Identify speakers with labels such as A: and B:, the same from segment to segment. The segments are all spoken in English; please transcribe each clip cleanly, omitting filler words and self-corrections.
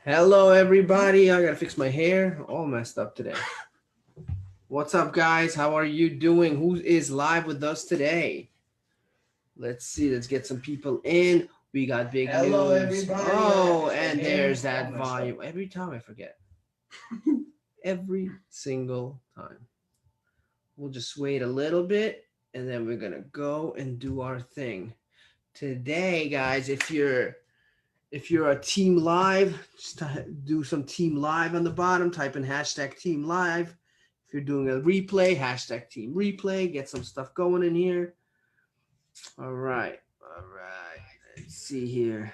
A: Hello, everybody. I gotta fix my hair. All messed up today. What's up, guys? How are you doing? Who is live with us today? Let's see. Let's get some people in. We got big
B: Hello,
A: news.
B: everybody.
A: Oh,
B: My
A: and
B: hair
A: there's that
B: all messed up.
A: volume. Every time I forget. Every single time. We'll just wait a little bit, and then we're gonna go and do our thing. Today, guys, if you're a team live, just do some team live on the bottom. Type in hashtag team live. If you're doing a replay, hashtag team replay. Get some stuff going in here. All right. All right. Let's see here.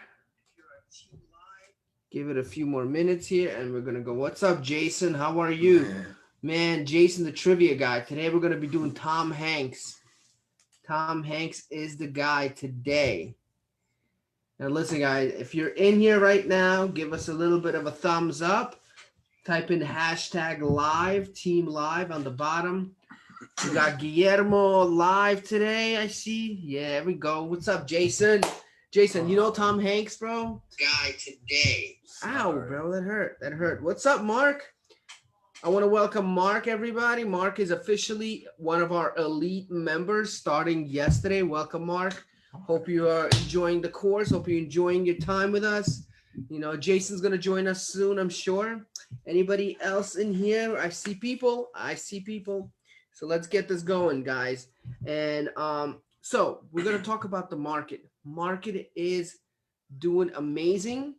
A: Give it a few more minutes here and we're going to go. What's up, Jason? How are you?
B: Man,
A: Man, Jason, the trivia guy. Today we're going to be doing Tom Hanks. Tom Hanks is the guy today. Now, listen, guys, if you're in here right now, give us a little bit of a thumbs up. Type in hashtag live, team live on the bottom. We got Guillermo live today, I see. Yeah, there we go. What's up, Jason? Jason, you know Tom Hanks, bro? Guy today. Ow, bro, that hurt. That hurt. What's up, Mark? I want to welcome Mark, everybody. Mark is officially one of our elite members starting yesterday. Welcome, Mark. Hope you are enjoying the course. Hope you're enjoying your time with us. You know, Jason's going to join us soon, I'm sure. Anybody else in here? I see people. I see people. So let's get this going, guys. And so we're going to talk about the market. Market is doing amazing.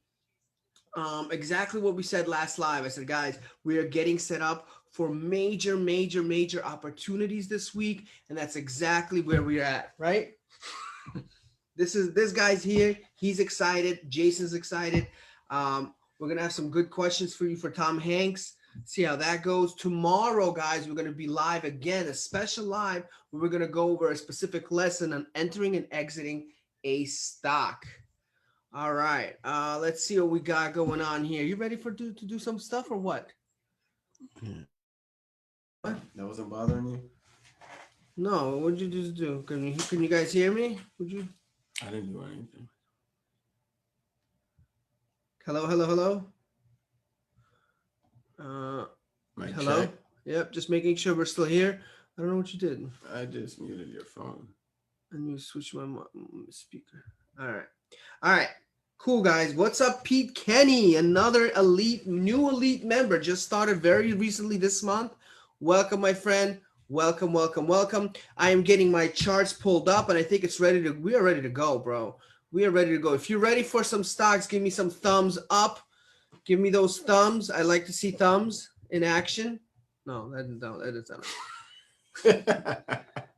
A: Exactly what we said last live. I said, guys, we are getting set up for major, major, major opportunities this week, and that's exactly where we're at, right? This guy's here. He's excited. Jason's excited. We're gonna have some good questions for you for Tom Hanks. See how that goes. Tomorrow, guys, we're gonna be live again, a special live where we're gonna go over a specific lesson on entering and exiting a stock. All right. Let's see what we got going on here. You ready for to do some stuff or what? What?
B: that wasn't bothering you?
A: No. What'd you just do? Can you guys hear me? Would you?
B: I didn't do anything.
A: Hello. Hello. Hello. Uh.
B: Mic
A: Hello.
B: check.
A: Yep. Just making sure we're still here. I don't know what you did.
B: I just muted your phone.
A: And you switch my speaker. All right. All right. Cool, guys. What's up, Pete Kenny? Another new elite member. Just started very recently this month. Welcome, my friend. Welcome, welcome, welcome. I am getting my charts pulled up, and I think we are ready to go, bro. We are ready to go. If you're ready for some stocks, give me some thumbs up. Give me those thumbs. I like to see thumbs in action. No, that is not.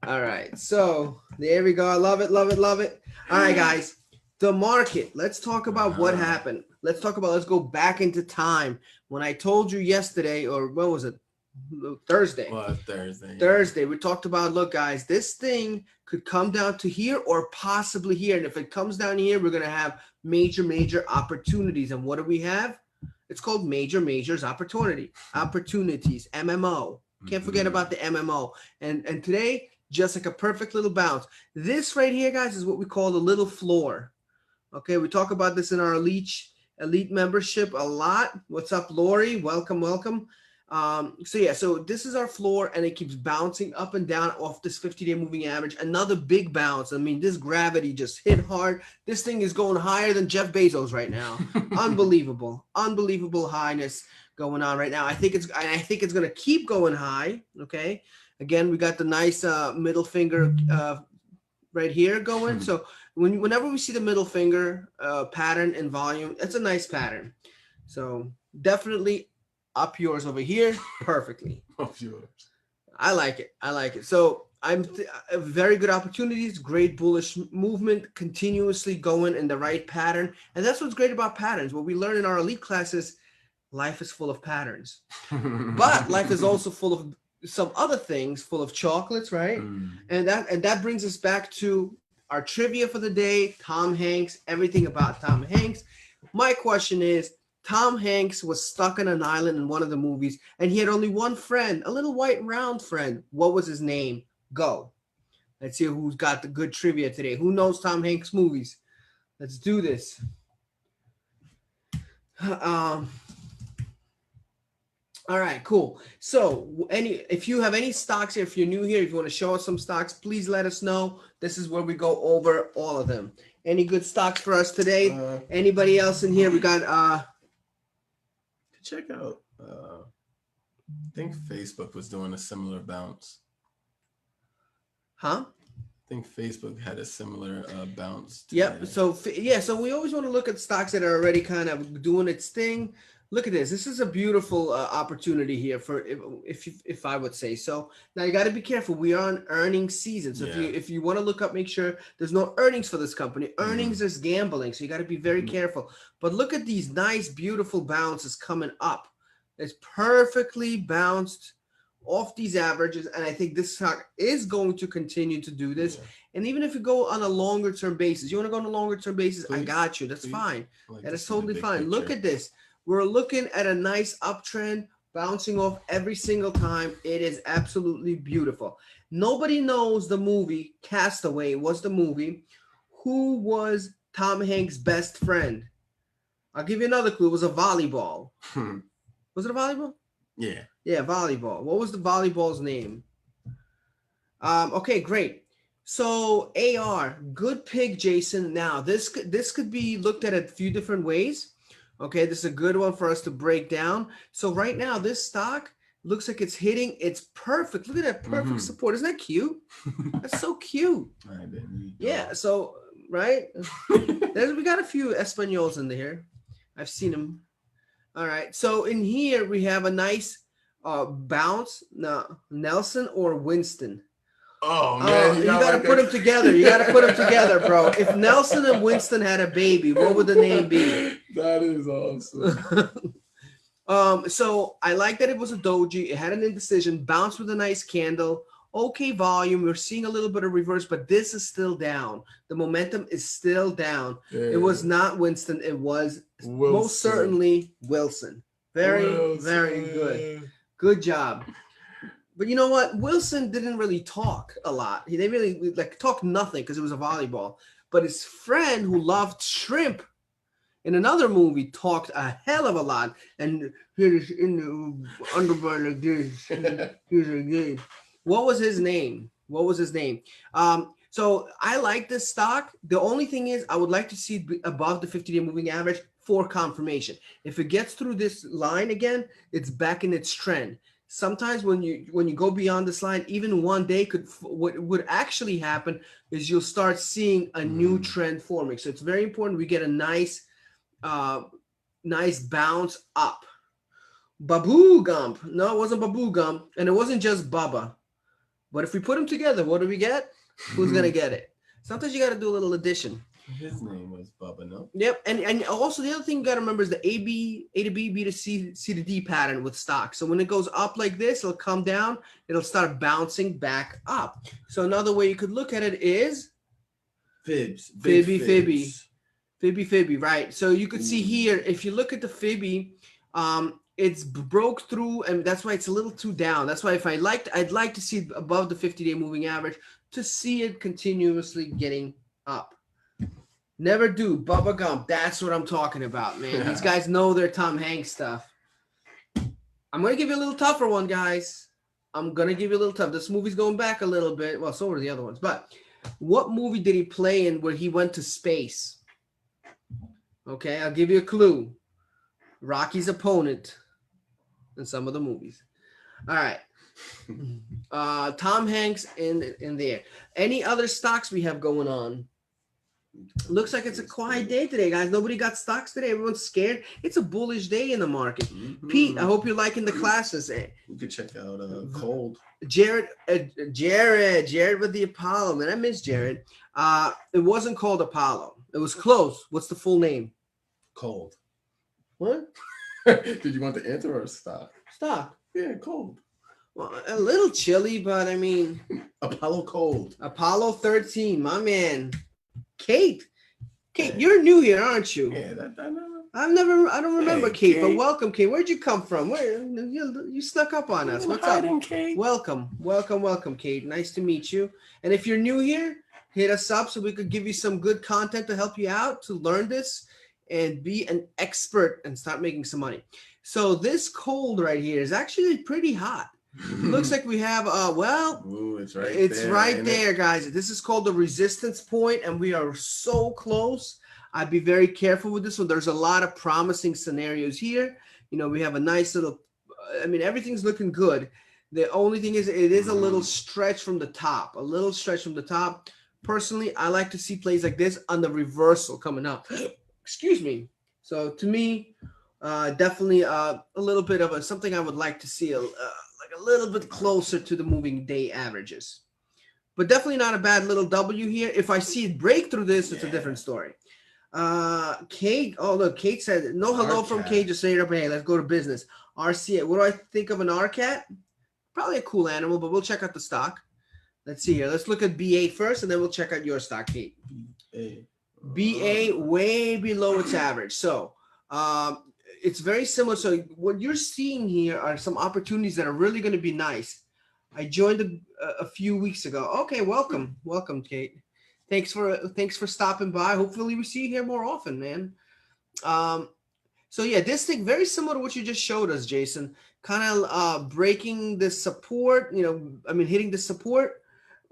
A: All right. So there we go. I love it, love it, love it. All right, guys. The market. Let's talk about what happened. Let's go back into time. When I told you yesterday, or when was it? Thursday.
B: Well, Thursday.
A: Thursday, we talked about, look, guys, this thing could come down to here or possibly here. And if it comes down here, we're going to have major, major opportunities. And what do we have? It's called major, majors opportunities, MMO. Can't forget about the MMO. And today, just like a perfect little bounce. This right here, guys, is what we call the little floor. Okay, we talk about this in our elite membership a lot. What's up, Lori? Welcome, welcome. So this is our floor, and it keeps bouncing up and down off this 50-day moving average. Another big bounce. I mean, this gravity just hit hard. This thing is going higher than Jeff Bezos right now. Unbelievable, unbelievable highness going on right now. I think it's going to keep going high. Okay. Again, we got the nice middle finger right here going. So whenever we see the middle finger pattern in volume, it's a nice pattern. So definitely up yours over here perfectly.
B: Of yours.
A: I like it. I like it. So very good opportunities, great bullish movement, continuously going in the right pattern. And that's what's great about patterns. What we learn in our elite classes, life is full of patterns. But life is also full of some other things, full of chocolates, right? And that brings us back to our trivia for the day, Tom Hanks, everything about Tom Hanks. My question is, Tom Hanks was stuck on an island in one of the movies, and he had only one friend, a little white round friend. What was his name? Go. Let's see who's got the good trivia today. Who knows Tom Hanks movies? Let's do this. Um, all right, cool. So if you have any stocks here, if you're new here, if you want to show us some stocks, please let us know. This is where we go over all of them. Any good stocks for us today? Anybody else in here? We got
B: check out. I think Facebook was doing a similar bounce.
A: huh?
B: I think Facebook had a similar bounce.
A: Yep.
B: today.
A: So we always want to look at stocks that are already kind of doing its thing. Look at this. This is a beautiful opportunity here for if I would say so. Now you got to be careful. We are on earnings season, so
B: Yeah.
A: if you want to look up, make sure there's no earnings for this company. Earnings is gambling, so you got to be very careful. But look at these nice, beautiful bounces coming up. It's perfectly bounced off these averages, and I think this stock is going to continue to do this.
B: Yeah.
A: And even if you go on a longer term basis, you want to go on a longer term basis, I
B: Please,
A: got you. That's
B: please.
A: fine.
B: I like
A: That
B: to
A: is
B: see the
A: totally
B: big
A: fine. Look
B: picture.
A: at this. We're looking at a nice uptrend bouncing off every single time. It is absolutely beautiful. Nobody knows the movie Castaway was the movie. Who was Tom Hanks' best friend? I'll give you another clue. It was a volleyball. Was it a volleyball?
B: Yeah.
A: Yeah, volleyball. What was the volleyball's name? Okay, great. So AR, good pick, Jason. Now this could be looked at a few different ways. Okay, this is a good one for us to break down. So right now, this stock looks like it's hitting its perfect. Look at that perfect support. Isn't that cute? That's so cute.
B: All right, then.
A: Yeah. So right, we got a few Espanols in there. I've seen them. All right. So in here we have a nice bounce. No, Nelson or Winston.
B: Oh man,
A: you got to put them together. You got to put them together, bro. If Nelson and Winston had a baby, what would the name be?
B: That is awesome.
A: So I like that it was a doji. It had an indecision, bounced with a nice candle. Okay, volume. We're seeing a little bit of reverse, but this is still down. The momentum is still down.
B: Yeah.
A: It was not Winston. It was most certainly Wilson. Very, very good. Good job. But you know what? Wilson didn't really talk a lot. They really talked nothing because it was a volleyball. But his friend who loved shrimp in another movie talked a hell of a lot. And here's in the underbar like this. Here's like this. What was his name? So I like this stock. The only thing is I would like to see it above the 50-day moving average for confirmation. If it gets through this line again, it's back in its trend. Sometimes when you go beyond this line, even one day what would actually happen is you'll start seeing a new trend forming. So it's very important we get a nice bounce up. Babu Gump. No, it wasn't Babu Gump, and it wasn't just Bubba. But if we put them together, what do we get? Who's gonna get it? Sometimes you got to do a little addition.
B: His name was Bubba, no?
A: Yep, and also the other thing you got to remember is the A to B, B to C, C to D pattern with stock. So when it goes up like this, it'll come down, it'll start bouncing back up. So another way you could look at it is
B: Fibs.
A: Fibby, right? So you could see here, if you look at the Fibby, it's broke through, and that's why it's a little too down. That's why I'd like to see it above the 50-day moving average to see it continuously getting up. Never do. Bubba Gump. That's what I'm talking about, man. These guys know their Tom Hanks stuff. I'm going to give you a little tougher one, guys. This movie's going back a little bit. Well, so are the other ones. But what movie did he play in where he went to space? Okay, I'll give you a clue. Rocky's opponent in some of the movies. All right. Tom Hanks in there. Any other stocks we have going on? Looks like it's a quiet day today, guys. Nobody got stocks today. Everyone's scared. It's a bullish day in the market. Pete, I hope you're liking the classes.
B: You could check out Cold.
A: Jared with the Apollo. Man, I miss Jared. It wasn't called Apollo. It was close. What's the full name?
B: Cold.
A: What?
B: Did you want the answer or stock?
A: Stock.
B: Yeah, Cold.
A: Well, a little chilly, but I mean,
B: Apollo Cold.
A: Apollo 13, my man. Kate, you're new here, aren't you?
B: Yeah,
A: I don't remember Kate, but welcome, Kate. Where'd you come from? Where you snuck up on us? What's up?
B: Kate?
A: Welcome, Kate. Nice to meet you. And if you're new here, hit us up so we could give you some good content to help you out to learn this. and be an expert and start making some money. So this cold right here is actually pretty hot. Looks like we have
B: Ooh, it's right
A: it's
B: there,
A: right
B: ain't
A: there, guys. This is called the resistance point, and we are so close. I'd be very careful with this one. There's a lot of promising scenarios here. You know, we have a nice little, I mean, everything's looking good. The only thing is it is a little stretch from the top, a little stretch from the top. Personally, I like to see plays like this on the reversal coming up. Excuse me. So to me, definitely a little bit of something I would like to see like a little bit closer to the moving day averages. But definitely not a bad little W here. If I see it break through this, it's a different story. Kate, oh look, Kate said no hello from Kate, just straight up, hey, let's go to business. RC, what do I think of an RCAT? Probably a cool animal, but we'll check out the stock. Let's see here. Let's look at BA first, and then we'll check out your stock, Kate. BA way below its average. So it's very similar. So what you're seeing here are some opportunities that are really going to be nice. I joined a few weeks ago. Okay, welcome, Kate. Thanks for stopping by. Hopefully we see you here more often, man. So yeah, this thing very similar to what you just showed us, Jason. Kind of breaking the support. You know, I mean, hitting the support.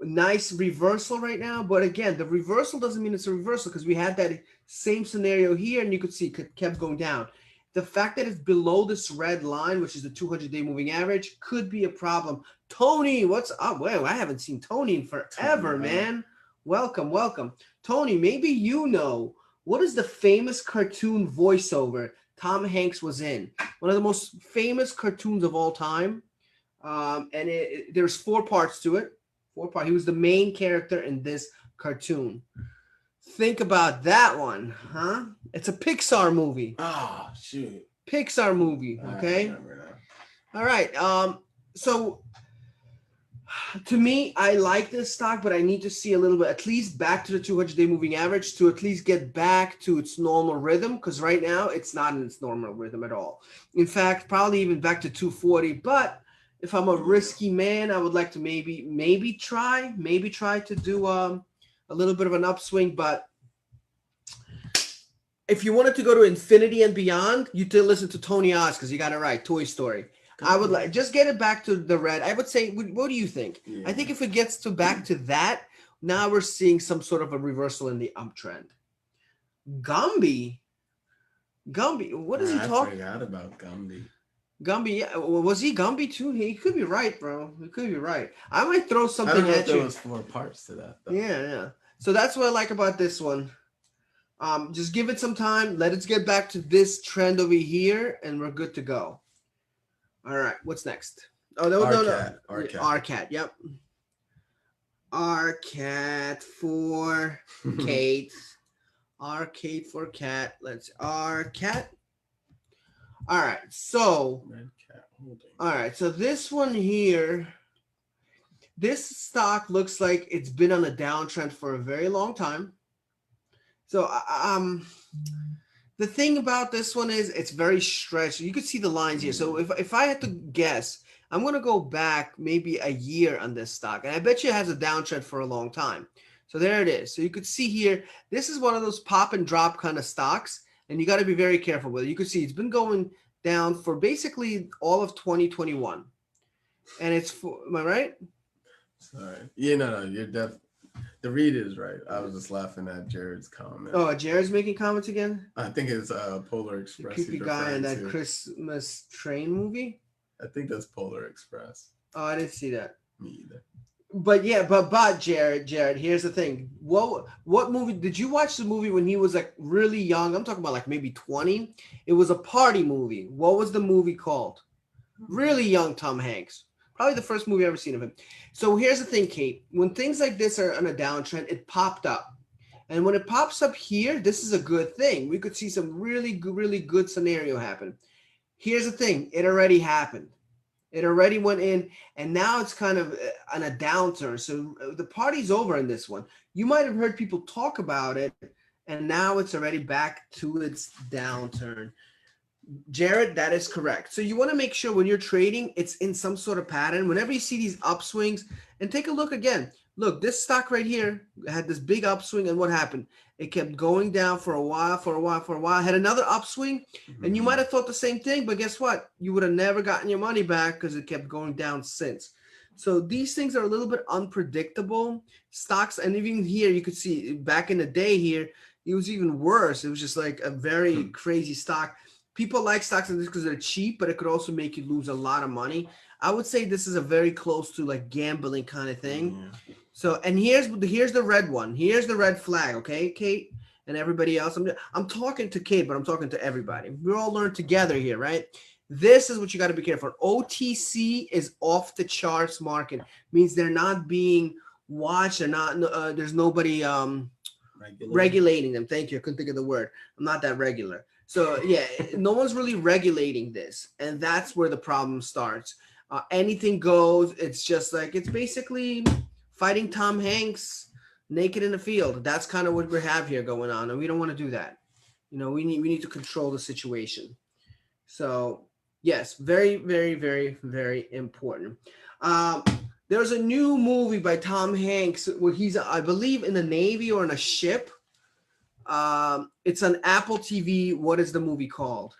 A: Nice reversal right now, but again, the reversal doesn't mean it's a reversal because we had that same scenario here, and you could see it kept going down. The fact that it's below this red line, which is the 200-day moving average, could be a problem. Tony, what's up? Well, I haven't seen Tony in forever, man. Welcome. Tony, maybe you know, what is the famous cartoon voiceover Tom Hanks was in? One of the most famous cartoons of all time. And there's 4 parts to it. 4 parts. He was the main character in this cartoon. Think about that one, huh? It's a Pixar movie.
B: Oh, shoot.
A: Pixar movie, okay? All right. So to me, I like this stock, but I need to see a little bit, at least back to the 200-day moving average to at least get back to its normal rhythm, because right now it's not in its normal rhythm at all. In fact, probably even back to 240. But if I'm a risky man, I would like to maybe try to do a little bit of an upswing. But if you wanted to go to infinity and beyond, you did listen to Tony Oz, because you got it right, Toy Story. I would like just get it back to the red. I would say, what do you think? Yeah. I think if it gets back to that, now we're seeing some sort of a reversal in the uptrend. Gumby, what is he talking?
B: I forgot about Gumby.
A: Gumby, yeah. Was he Gumby too? He could be right, bro. He could be right. I might throw something
B: I don't know
A: at
B: if there
A: you.
B: was 4 parts to that, though.
A: Yeah. So that's what I like about this one. Just give it some time. Let it get back to this trend over here, and we're good to go. All right, what's next? Oh, no. RCAT, yep. RCAT for Kate. RCAT for Cat. Let's RCAT. All right, so
B: Red Cat Holding.
A: All right, so this one here, this stock looks like it's been on a downtrend for a very long time. So the thing about this one is it's very stretched. You can see the lines here. So if I had to guess, I'm going to go back maybe a year on this stock. And I bet you it has a downtrend for a long time. So there it is. So you could see here, this is one of those pop and drop kind of stocks. And you got to be very careful with it. You can see it's been going down for basically all of 2021. And it's, am I right?
B: Sorry. Yeah, no, you're definitely. The read is right. I was just laughing at Jared's comment.
A: Oh, Jared's making comments again?
B: I think it's Polar Express.
A: The creepy guy in that Christmas train movie?
B: I think that's Polar Express.
A: Oh, I didn't see that.
B: Me either.
A: But yeah, but Jared, here's the thing. What movie did you watch? The movie when he was like really young? I'm talking about like maybe 20. It was a party movie. What was the movie called? Really young Tom Hanks. Probably the first movie I've ever seen of him. So here's the thing, Kate. When things like this are on a downtrend, it popped up. And when it pops up here, this is a good thing. We could see some really good scenario happen. Here's the thing. It already happened. It already went in, and now it's kind of on a downturn. So the party's over in this one. You might have heard people talk about it, and now it's already back to its downturn. Jared, that is correct. So you want to make sure when you're trading, it's in some sort of pattern. Whenever you see these upswings, and take a look again. Look, this stock right here had this big upswing, and what happened? It kept going down for a while, had another upswing, and you might have thought the same thing, but guess what? You would have never gotten your money back because it kept going down since. So these things are a little bit unpredictable. Stocks, and even here you could see back in the day here, it was even worse. It was just like a very crazy stock. People like stocks like this because they're cheap, but it could also make you lose a lot of money. I would say this is a very close to like gambling kind of thing.
B: Yeah.
A: So, and here's the red one. Here's the red flag, okay, Kate and everybody else. I'm talking to Kate, but I'm talking to everybody. We all learn together here, right? This is what you got to be careful. OTC is off the charts market. Means they're not being watched. They're not. There's nobody regulating them. Thank you. I couldn't think of the word. I'm not that regular. So yeah, no one's really regulating this, and that's where the problem starts. Anything goes. It's just like it's basically fighting Tom Hanks naked in the field. That's kind of what we have here going on, and we don't want to do that. You know, we need to control the situation. So yes, very, very, very, very important. There's a new movie by Tom Hanks where he's, I believe, in the Navy or in a ship. It's on Apple TV. What is the movie called?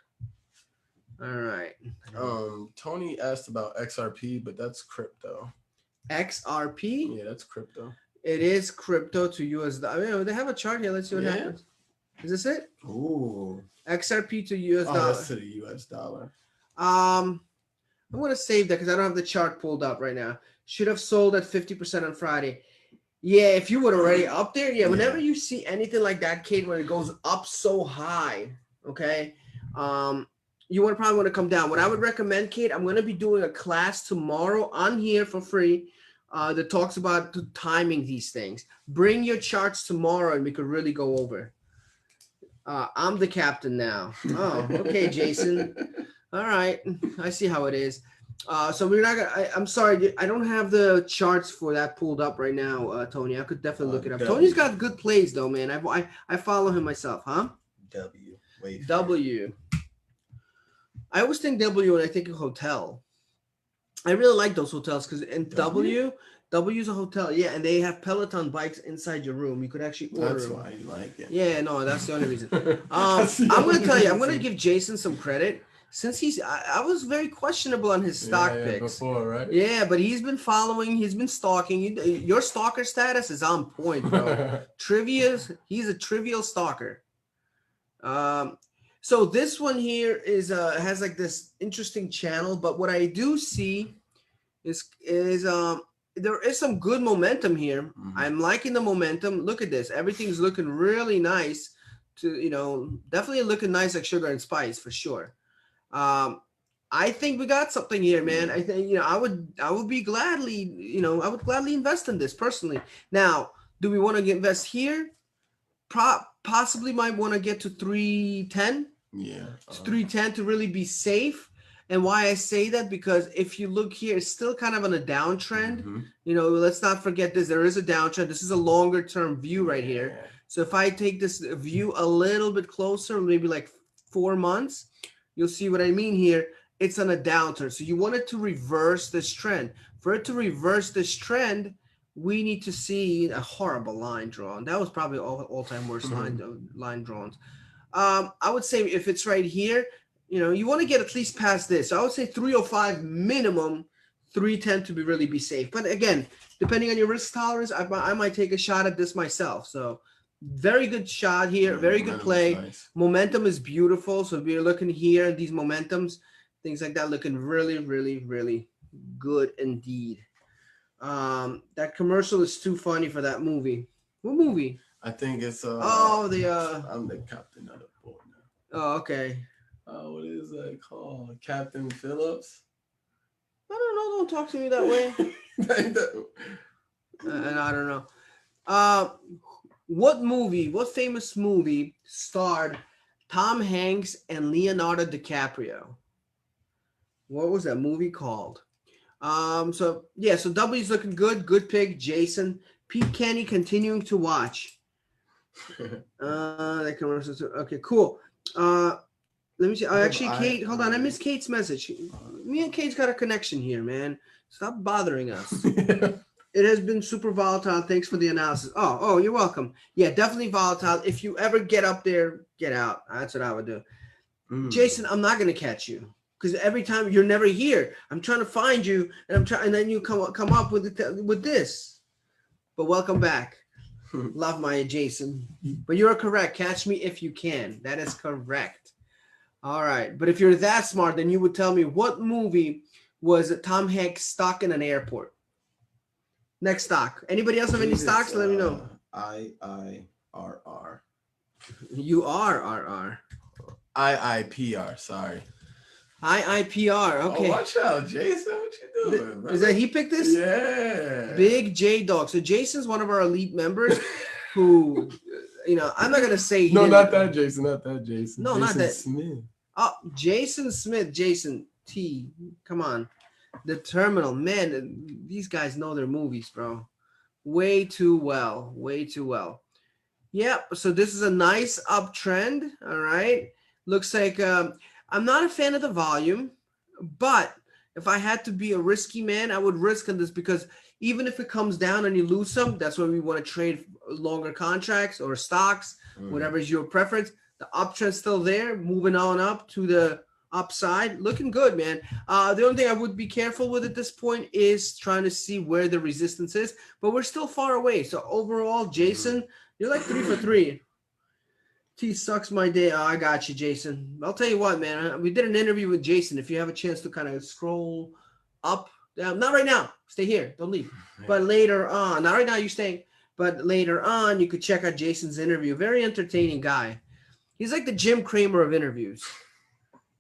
A: All right.
B: Tony asked about XRP, but that's crypto.
A: XRP?
B: Yeah, that's crypto.
A: It is crypto to US dollar. I mean, they have a chart here. Let's see what happens. Is this it?
B: Ooh.
A: XRP to US dollar.
B: That's to the US dollar.
A: I'm going to save that because I don't have the chart pulled up right now. Should have sold at 50% on Friday. Yeah, if you would already up there. Yeah, whenever you see anything like that, Kate, when it goes up so high, okay, you probably want to come down. What I would recommend, Kate, I'm going to be doing a class tomorrow on here for free that talks about timing these things. Bring your charts tomorrow and we could really go over. I'm the captain now. Oh, okay, Jason. All right. I see how it is. So we're not gonna. I'm sorry, I don't have the charts for that pulled up right now, Tony. I could definitely look it up. Tony's got good plays though, man. I follow him myself, huh? W. I always think W when I think of hotel. I really like those hotels because in W is a hotel, yeah, and they have Peloton bikes inside your room. You could actually order.
B: That's why you like it.
A: Yeah, no, that's the only reason. I'm gonna tell you, I'm gonna give Jason some credit. Since I was very questionable on his stock picks
B: before, right?
A: Yeah, but he's been following, he's been stalking. Your stalker status is on point, bro. He's a trivial stalker. So this one here is has like this interesting channel, but what I do see is there is some good momentum here. Mm-hmm. I'm liking the momentum. Look at this. Everything's looking really nice. Definitely looking nice like sugar and spice for sure. I think we got something here, man. I think I would gladly invest in this personally. Now, do we want to invest here? Possibly might want to get to 310.
B: Yeah,
A: 310 to really be safe. And why I say that, because if you look here, it's still kind of on a downtrend. Mm-hmm. Let's not forget this. There is a downtrend. This is a longer term view right here. So if I take this view a little bit closer, maybe like 4 months, you'll see what I mean here. It's on a downturn. So you want it to reverse this trend. For it to reverse this trend, we need to see a horrible line drawn. That was probably all-time worst line drawn. I would say if it's right here, you want to get at least past this. So I would say 305 minimum, 310 to really be safe. But again, depending on your risk tolerance, I might take a shot at this myself. So very good shot here, very good play. Nice. Momentum is beautiful. So we're looking here, these momentums, things like that, looking really, really, really good indeed. That commercial is too funny for that movie. What movie?
B: I think it's I'm the captain of the boat now.
A: Oh, okay.
B: What is that called? Captain Phillips?
A: I don't know. Don't talk to me that way. And I don't know. What famous movie starred Tom Hanks and Leonardo DiCaprio? What was that movie called? So W's looking good. Good pick, Jason. Pete Kenny continuing to watch. Okay, cool. Let me see. Oh, actually,
B: I-
A: Kate, hold on. I missed Kate's message. Me and Kate's got a connection here, man. Stop bothering us. It has been super volatile. Thanks for the analysis. Oh, you're welcome. Yeah, definitely volatile. If you ever get up there, get out. That's what I would do. Jason, I'm not gonna catch you because every time you're never here. I'm trying to find you, and then you come up with this. But welcome back. Love my Jason. But you're correct. Catch me if you can. That is correct. All right. But if you're that smart, then you would tell me what movie was Tom Hanks stuck in an airport? Next stock. Anybody else have any stocks? Let me know.
B: IIRR.
A: You are RR.
B: IIPR. Sorry.
A: IIPR. Okay.
B: Oh, watch out, Jason. What you doing, bro?
A: Is that he picked this?
B: Yeah.
A: Big J Dog. So Jason's one of our elite members who, I'm not going to say.
B: No, not that Jason. Not that Jason.
A: No,
B: Jason
A: not that.
B: Smith.
A: Oh, Jason Smith. Jason T. Come on. The Terminal. Man, these guys know their movies, bro. Way too well. Way too well. Yep. So this is a nice uptrend. All right. Looks like I'm not a fan of the volume, but if I had to be a risky man, I would risk on this because even if it comes down and you lose some, that's why we want to trade longer contracts or stocks, whatever is your preference. The uptrend's still there, moving on up to the upside, looking good, man. The only thing I would be careful with at this point is trying to see where the resistance is, but we're still far away. So overall, Jason, you're like 3 for 3. T sucks my day. Oh, I got you, Jason. I'll tell you what, man. We did an interview with Jason. If you have a chance to kind of scroll up, down, not right now. Stay here. Don't leave. But later on, not right now. You're staying. But later on, you could check out Jason's interview. Very entertaining guy. He's like the Jim Cramer of interviews.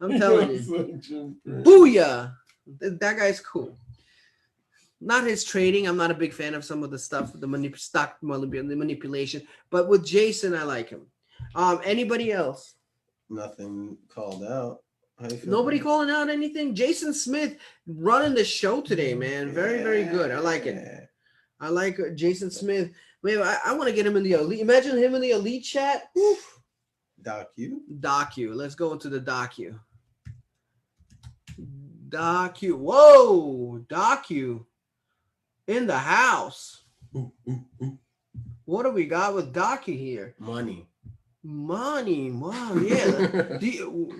A: I'm telling you. Booyah! That guy's cool. Not his trading. I'm not a big fan of some of the stuff, the stock manipulation. But with Jason, I like him. Anybody else?
B: Nothing called out.
A: Nobody calling out anything? Jason Smith running the show today, man. Very, very good. I like it. I like Jason Smith. Man, I want to get him in the elite. Imagine him in the elite chat. Oof. Docu. Let's go into the docu. Whoa, docu. In the house. What do we got with docu here?
B: Money.
A: Wow, yeah.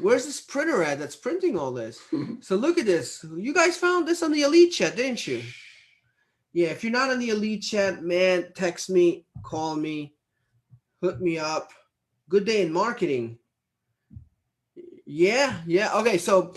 A: Where's this printer at that's printing all this? So look at this. You guys found this on the elite chat, didn't you? Yeah, if you're not on the elite chat, man, text me, call me, hook me up. Good day in marketing. Yeah. Okay, so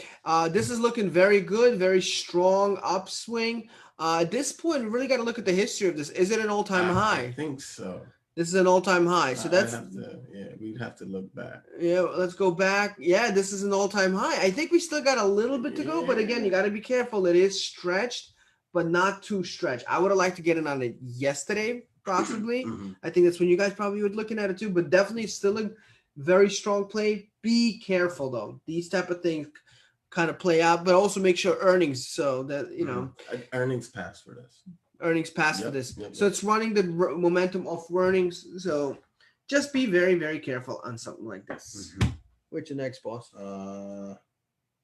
A: this is looking very good, very strong upswing. At this point, we really got to look at the history of this. Is it an all-time high?
B: I think so.
A: This is an all-time high. So
B: we'd have to look back.
A: Yeah, let's go back. Yeah, this is an all-time high. I think we still got a little bit to go, but again, you got to be careful. It is stretched, but not too stretched. I would have liked to get in on it yesterday, possibly. I think that's when you guys probably were looking at it too, but definitely still a very strong play. Be careful though. These type of things kind of play out, but also make sure earnings so that,
B: earnings pass for this.
A: For this. So it's running the momentum of earnings. So just be very, very careful on something like this. What's your next, boss?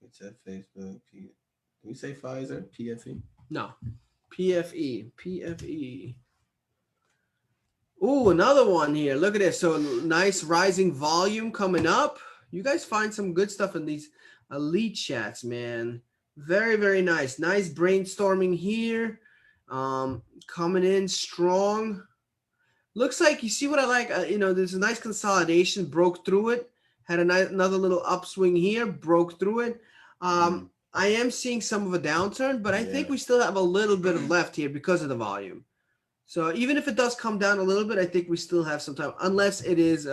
B: It's at Facebook. Did we say Pfizer? PFE?
A: No. PFE. Ooh, another one here. Look at this. So nice rising volume coming up. You guys find some good stuff in these elite chats, man. Very, very nice. Nice brainstorming here. Coming in strong. Looks like, you see what I like? There's a nice consolidation, broke through it. Had another little upswing here, broke through it. I am seeing some of a downturn, but I think we still have a little bit of left here because of the volume. So even if it does come down a little bit, I think we still have some time, unless it is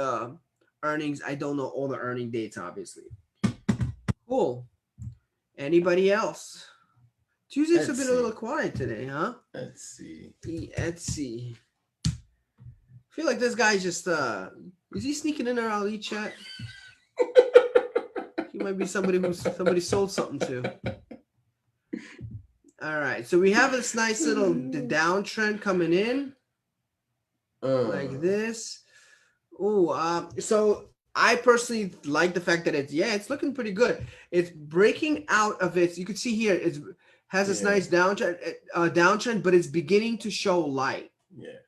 A: earnings. I don't know all the earning dates, obviously. Cool. Anybody else? Tuesdays have been a little quiet today, huh?
B: Let's see.
A: Etsy. I feel like this guy's just is he sneaking in our elite chat? He might be somebody who somebody sold something to. All right, so we have this nice little downtrend coming in like this. So I personally like the fact that it's looking pretty good. It's breaking out of its. You can see here it has this
B: Yeah.
A: nice downtrend, but it's beginning to show light.
B: Yeah.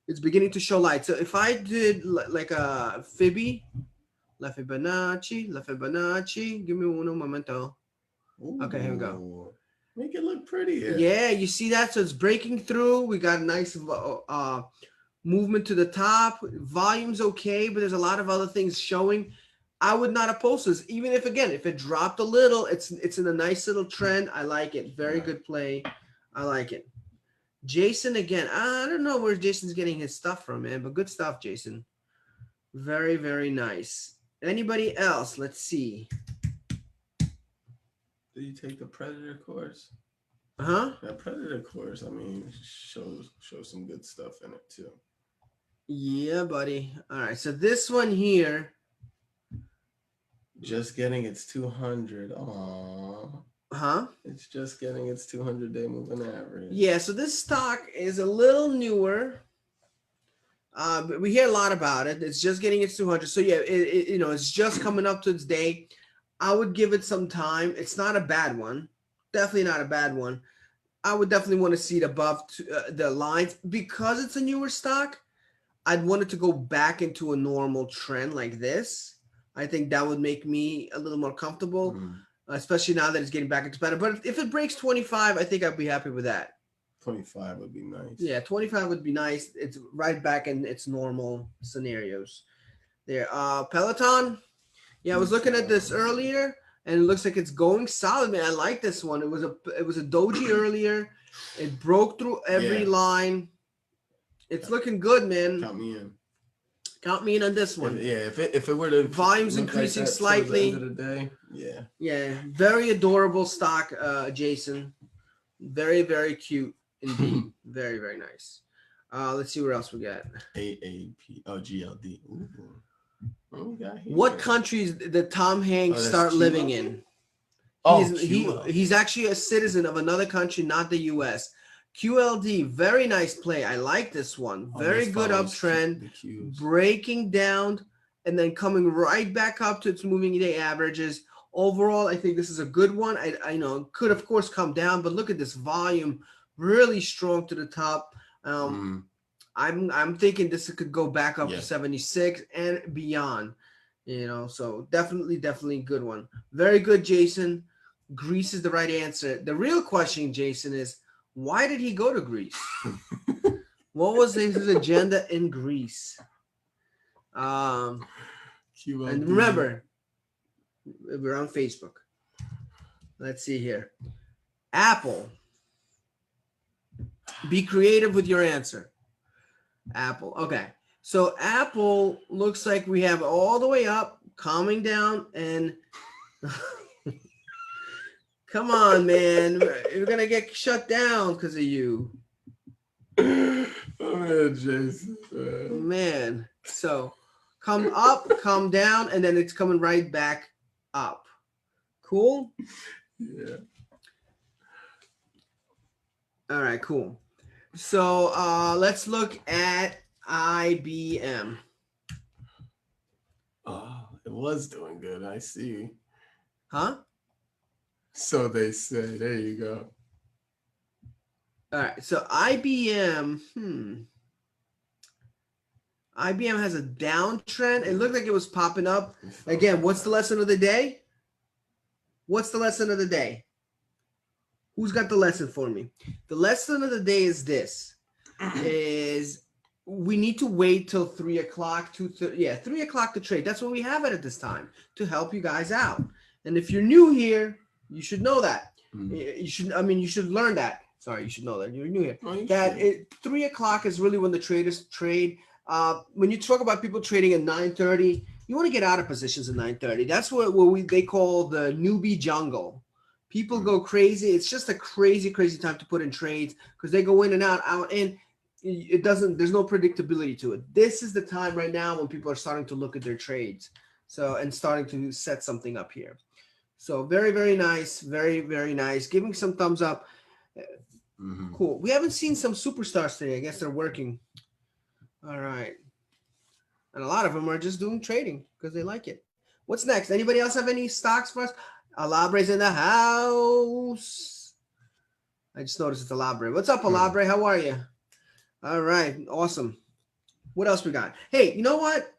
A: It's beginning to show light. So if I did like a Fibby, La Fibonacci, give me un momento. Okay, here we go.
B: Ooh, make it look prettier.
A: Yeah, you see that? So it's breaking through. We got a nice movement to the top. Volume's okay, but there's a lot of other things showing. I would not oppose this, even if it dropped a little. It's in a nice little trend. I like it. Very good play. I like it. Jason again. I don't know where Jason's getting his stuff from, man, but good stuff, Jason. Very, very nice. Anybody else? Let's see.
B: Did you take the Predator course?
A: Huh?
B: That Predator course, I mean, shows some good stuff in it too.
A: Yeah, buddy. All right. So this one here.
B: Just getting its 200. Aww.
A: Huh?
B: It's just getting its 200-day moving average.
A: Yeah. So this stock is a little newer. But we hear a lot about it. It's just getting its 200. So yeah, it's just coming up to its day. I would give it some time. It's not a bad one. Definitely not a bad one. I would definitely want to see it above the lines because it's a newer stock. I'd want it to go back into a normal trend like this. I think that would make me a little more comfortable, especially now that it's getting back into pattern. But if it breaks 25, I think I'd be happy with that.
B: 25 would be nice.
A: Yeah, 25 would be nice. It's right back in its normal scenarios. There. Peloton. Yeah, I was looking at this earlier, and it looks like it's going solid, man. I like this one. It was a doji earlier. It broke through every line. It's looking good, man.
B: Count me in.
A: Count me in on this one.
B: If it were to
A: volume's increasing
B: like
A: slightly.
B: End of the day,
A: yeah, very adorable stock, Jason. Very, very cute indeed. Very, very nice. Let's see what else we got.
B: AAP. Oh, GLD. Ooh. What we got here?
A: What countries did Tom Hanks start living in? He's actually a citizen of another country, not the U.S. QLD, very nice play. I like this one. Very good uptrend, breaking down and then coming right back up to its moving day averages. Overall, I think this is a good one. I know it could, of course, come down, but look at this volume, really strong to the top. I'm thinking this could go back up to 76 and beyond. So definitely a good one. Very good, Jason. Greece is the right answer. The real question, Jason, is why did he go to Greece? What was his agenda in Greece? And remember, we're on Facebook. Let's see here. Apple. Be creative with your answer. Apple. Okay. So Apple looks like we have all the way up, calming down, and come on, man. We're going to get shut down because of you.
B: Oh, man, Jason.
A: Man. So come up, come down, and then it's coming right back up. Cool?
B: Yeah.
A: All right, cool. So let's look at IBM.
B: Oh, it was doing good. I see.
A: Huh?
B: So they say. There you go.
A: All right. So IBM. IBM has a downtrend. It looked like it was popping up. Again, what's the lesson of the day? What's the lesson of the day? Who's got the lesson for me? The lesson of the day is this: is we need to wait till 3 o'clock, 3 o'clock to trade. That's what we have it at this time to help you guys out. And if you're new here, you should know that. You should learn that. Sorry, you should know that. You're new here. 3 o'clock is really when the traders trade. When you talk about people trading at 9:30, you want to get out of positions at 9:30. That's what they call the newbie jungle. People go crazy. It's just a crazy, crazy time to put in trades because they go in and out, and there's no predictability to it. This is the time right now when people are starting to look at their trades. And starting to set something up here. So very, very nice. Very, very nice. Giving some thumbs up. Cool. We haven't seen some superstars today. I guess they're working. All right. And a lot of them are just doing trading because they like it. What's next? Anybody else have any stocks for us? Alabre's in the house. I just noticed it's Alabre. What's up, Alabre? How are you? All right, awesome. What else we got? Hey, you know what?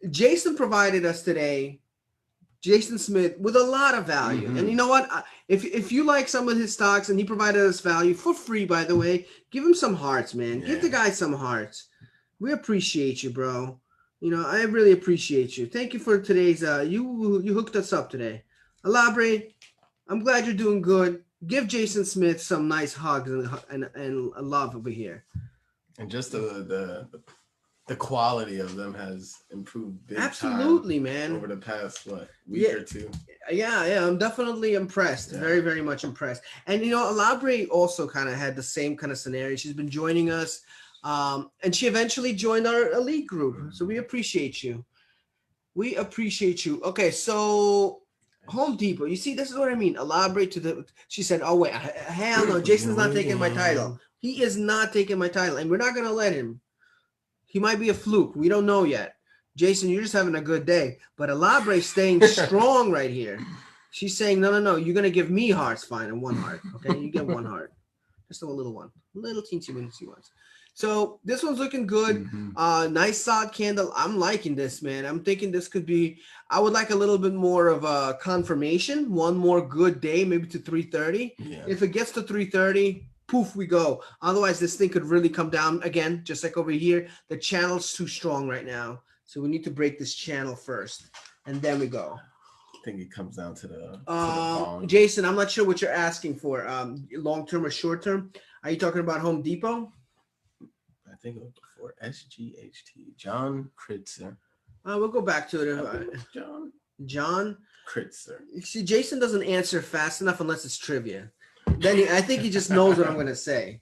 A: Jason provided us today, Jason Smith, with a lot of value. And you know what? If you like some of his stocks and he provided us value for free, by the way, give him some hearts, man. Give the guy some hearts. We appreciate you, bro. You know, I really appreciate you. Thank you for today's. You hooked us up today, Alabre. I'm glad you're doing good. Give Jason Smith some nice hugs and love over here.
B: And just the quality of them has improved big
A: Absolutely,
B: time
A: man.
B: over the past week or two.
A: Yeah, I'm definitely impressed. Yeah. Very, very much impressed. And you know, Alabre also kind of had the same kind of scenario. She's been joining us, and she eventually joined our elite group. So we appreciate you. We appreciate you. Okay, so Home Depot. You see, this is what I mean. Alabre to the. She said, "Oh wait, hell no, Jason's not taking my title. He is not taking my title, and we're not gonna let him. He might be a fluke. We don't know yet. Jason, you're just having a good day. But Alabre's staying strong right here. She's saying, no. You're going to give me hearts. Fine, and one heart. Okay, you get one heart. Just a little one. Little teensy-weensy ones. So this one's looking good. Nice solid candle. I'm liking this, man. I'm thinking this could be, I would like a little bit more of a confirmation. One more good day, maybe to 330. Yeah. If it gets to 330, poof, we go. Otherwise, this thing could really come down again, just like over here. The channel's too strong right now. So we need to break this channel first, and then we go.
B: I think it comes down to the
A: Jason, I'm not sure what you're asking for, long-term or short-term. Are you talking about Home Depot?
B: I think it was before SGHT. John Kritzer.
A: We'll go back to it. John Kritzer. See, Jason doesn't answer fast enough unless it's trivia. Then I think he just knows what I'm going to say.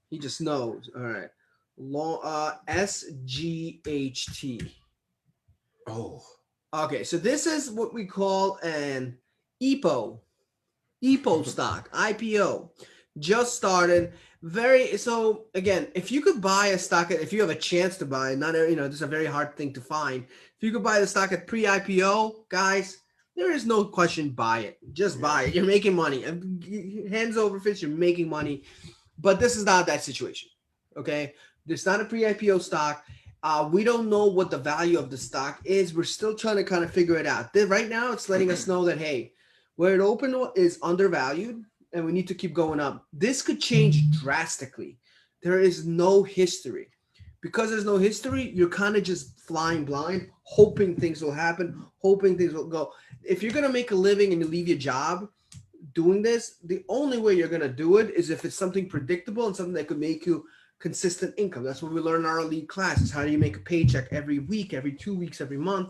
A: He just knows. All right. SGHT.
B: Oh.
A: Okay, so this is what we call an EPO stock, IPO. Just started. So again, if you could buy a stock, if you have a chance to buy, this is a very hard thing to find. If you could buy the stock at pre-IPO, guys, there is no question, buy it. Just buy it. You're making money. Hands over fist, you're making money. But this is not that situation, okay? It's not a pre-IPO stock. We don't know what the value of the stock is. We're still trying to kind of figure it out. Right now, it's letting us know that, hey, where it opened is undervalued, and we need to keep going up. This could change drastically. There is no history. Because there's no history, you're kind of just flying blind, hoping things will happen, hoping things will go. If you're going to make a living and you leave your job doing this, the only way you're going to do it is if it's something predictable and something that could make you consistent income. That's what we learn in our elite classes. How do you make a paycheck every week, every 2 weeks, every month?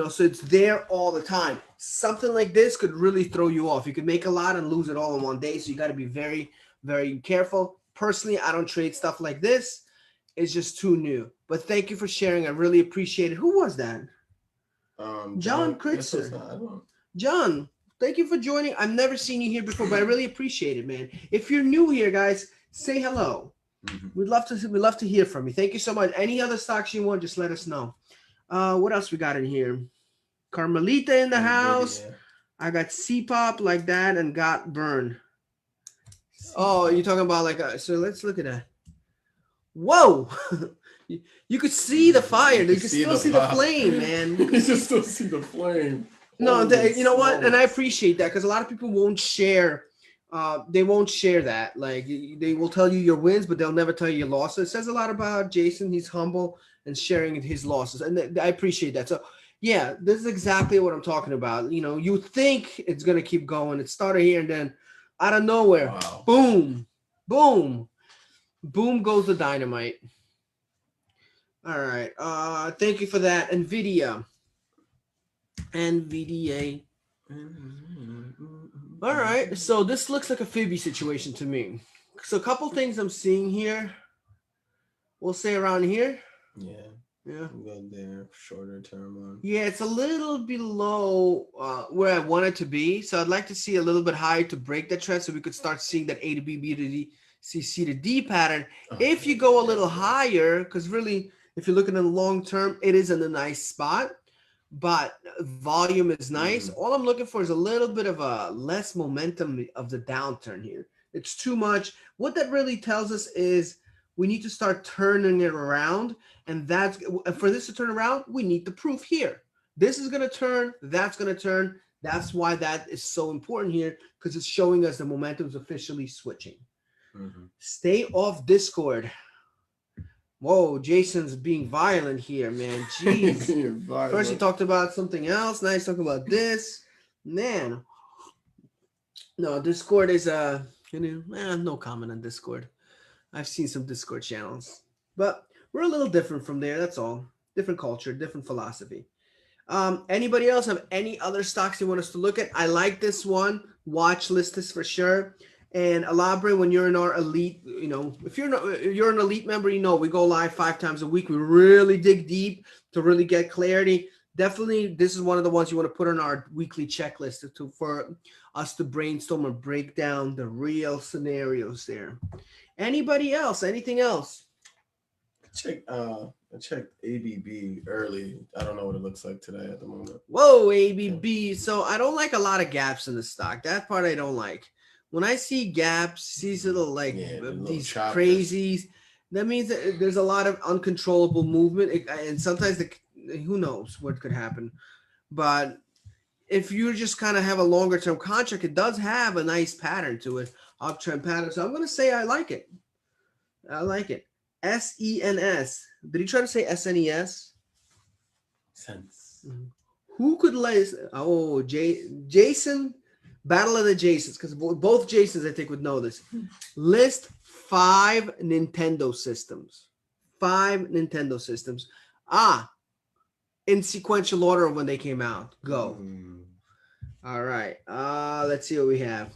A: So it's there all the time. Something like this could really throw you off. You could make a lot and lose it all in one day. So you got to be very, very careful. Personally, I don't trade stuff like this. It's just too new. But thank you for sharing. I really appreciate it. Who was that? John Kritzer. John, thank you for joining. I've never seen you here before, but I really appreciate it, man. If you're new here, guys, say hello. We'd love to hear from you. Thank you so much. Any other stocks you want, just let us know. What else we got in here? Carmelita in the house. I got C-Pop like that and got burned. Oh, you're talking about so let's look at that. Whoa. You could see the fire. You could still see the flame, man.
B: You can still see the flame.
A: No, you know what? And I appreciate that because a lot of people won't share. They won't share that. Like they will tell you your wins, but they'll never tell you your losses. It says a lot about Jason. He's humble and sharing his losses, and I appreciate that. So yeah, this is exactly what I'm talking about. You think it's gonna keep going. It started here, and then out of nowhere, boom, boom, boom goes the dynamite. All right. Thank you for that, NVIDIA. All right, so this looks like a Phoebe situation to me. So a couple things I'm seeing here. We'll say around here.
B: Yeah. Go there, shorter term one.
A: Yeah, it's a little below where I want it to be. So I'd like to see a little bit higher to break that trend so we could start seeing that A to B, B to D, C to D pattern. If you go a little higher, because really If you're looking at the long term, it is in a nice spot, but volume is nice. All I'm looking for is a little bit of a less momentum of the downturn here. It's too much. What that really tells us is we need to start turning it around, and that's for this to turn around, we need the proof here. This is going to turn, that's going to turn. That's why that is so important here, because it's showing us the momentum is officially switching. Stay off Discord. Whoa, Jason's being violent here, man. Jeez. First he talked about something else. Now he's talking about this. Man. No, Discord is no comment on Discord. I've seen some Discord channels. But we're a little different from there, that's all. Different culture, different philosophy. Anybody else have any other stocks you want us to look at? I like this one. Watch list this for sure. And elaborate when you're in our elite, if you're an elite member, we go live 5 times a week. We really dig deep to really get clarity. Definitely, this is one of the ones you want to put on our weekly checklist for us to brainstorm and break down the real scenarios there. Anybody else? Anything else?
B: I checked ABB early. I don't know what it looks like today at the moment.
A: Whoa, ABB. So I don't like a lot of gaps in the stock. That part I don't like. When I see gaps, these little these crazies, that means that there's a lot of uncontrollable movement, and sometimes who knows what could happen. But if you just kind of have a longer term contract, it does have a nice pattern to it, uptrend pattern. So I'm going to say I like it. I like it. SENS. Did he try to say SNES?
B: Sense.
A: Who could list? Oh, Jason. Battle of the Jasons, because both Jasons, I think, would know this. List 5 Nintendo systems. 5 Nintendo systems. In sequential order of when they came out. Go. All right. Let's see what we have.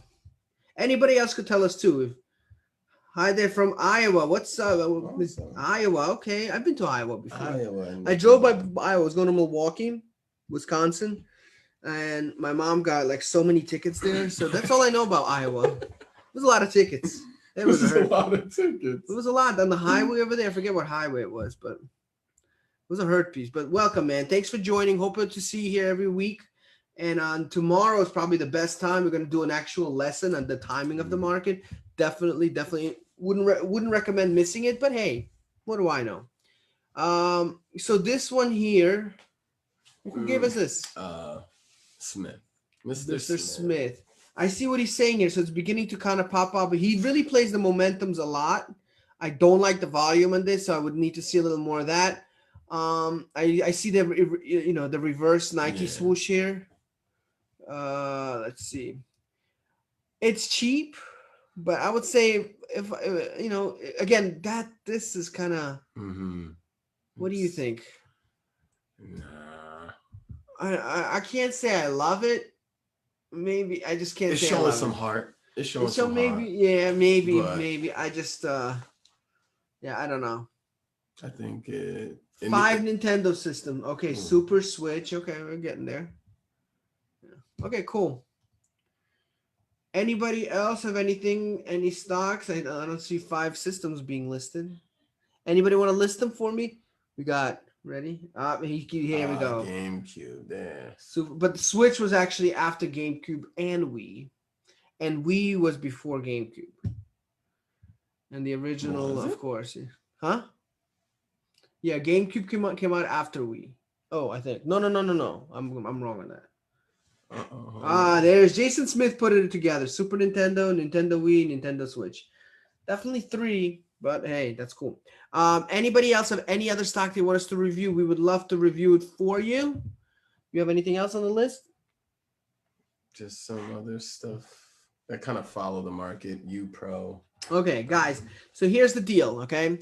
A: Anybody else could tell us, too. Hi there from Iowa. What's up? Awesome. Iowa. Okay. I've been to Iowa before. I drove by Iowa. I was going to Milwaukee, Wisconsin. And my mom got so many tickets there. So that's all I know about Iowa. There's a lot of tickets. It was a lot of tickets. It was a lot on the highway over there. I forget what highway it was, but it was a hurt piece. But welcome, man. Thanks for joining. Hoping to see you here every week. And on tomorrow is probably the best time. We're going to do an actual lesson on the timing of the market. Definitely wouldn't recommend missing it. But hey, what do I know? So this one here, who gave us this?
B: Smith.
A: Mr. Smith. I see what he's saying here. So it's beginning to kind of pop up. But he really plays the momentums a lot. I don't like the volume on this, so I would need to see a little more of that. I see the reverse Nike swoosh here. Let's see. It's cheap, but I would say if again this is kind of. What do you think?
B: Nah.
A: I can't say I love it. Maybe I just can't.
B: It's showing some heart. It's showing some
A: maybe,
B: heart.
A: Maybe. I just, I don't know.
B: I think
A: 5 Nintendo system. Okay, Super Switch. Okay, we're getting there. Yeah. Okay, cool. Anybody else have anything? Any stocks? I don't see 5 systems being listed. Anybody want to list them for me? We got. Ready? Here we go.
B: GameCube there.
A: So, but the Switch was actually after GameCube and Wii. And Wii was before GameCube. And the original, of course. Huh? Yeah, GameCube came out after Wii. Oh, I think. No. I'm wrong on that. There's Jason Smith put it together. Super Nintendo, Nintendo Wii, Nintendo Switch. Definitely 3. But hey, that's cool. Anybody else have any other stock they want us to review? We would love to review it for you. You have anything else on the list?
B: Just some other stuff that kind of follow the market. UPro.
A: Okay, guys. So here's the deal. Okay,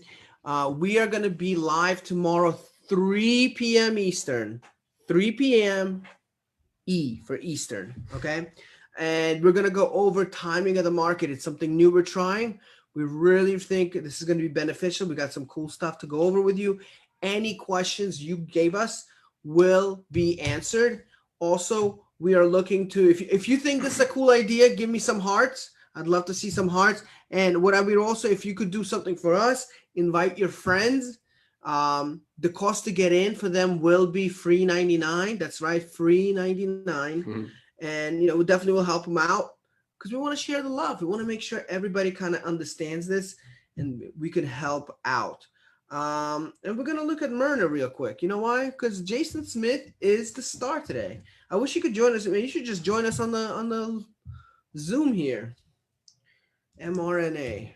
A: we are going to be live tomorrow, 3 p.m. Eastern. 3 p.m. E for Eastern. Okay, and we're going to go over timing of the market. It's something new we're trying. We really think this is going to be beneficial. We got some cool stuff to go over with you. Any questions you gave us will be answered. Also, we are looking to, if you think this is a cool idea, give me some hearts. I'd love to see some hearts. And what I would also, if you could do something for us, invite your friends, The cost to get in for them will be free 99. That's right, free 99.
B: Mhm.
A: And we definitely will help them out because we want to share the love. We want to make sure everybody kind of understands this and we can help out. And we're gonna look at Myrna real quick. You know why? Because Jason Smith is the star today. I wish you could join us. I mean, you should just join us on the Zoom here. mRNA.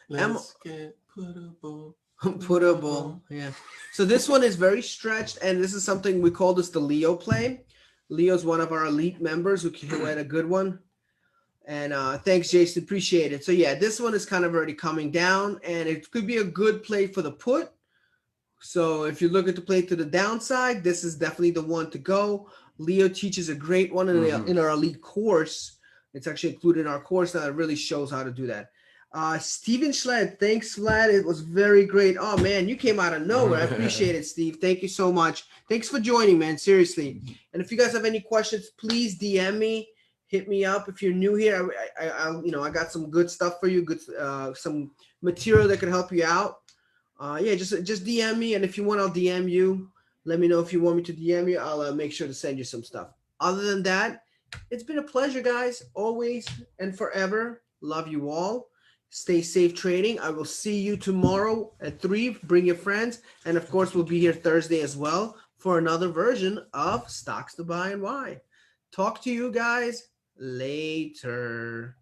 B: Let's get puttable.
A: Puttable. Yeah. So this one is very stretched, and this is something we call this the Leo play. Leo's one of our elite members who had a good one. And thanks, Jason. Appreciate it. So yeah, this one is kind of already coming down, and it could be a good play for the put. So if you look at the play to the downside, this is definitely the one to go. Leo teaches a great one in our elite course. It's actually included in our course now. It really shows how to do that. Steven Schled, thanks, Vlad. It was very great. Oh man, you came out of nowhere. I appreciate it, Steve. Thank you so much. Thanks for joining, man. Seriously. And if you guys have any questions, please DM me. Hit me up if you're new here. I got some good stuff for you. Good, some material that can help you out. Just DM me, and if you want, I'll DM you. Let me know if you want me to DM you. I'll make sure to send you some stuff. Other than that, it's been a pleasure, guys. Always and forever. Love you all. Stay safe trading. I will see you tomorrow at 3. Bring your friends. And of course, we'll be here Thursday as well for another version of Stocks to Buy and Why. Talk to you guys later.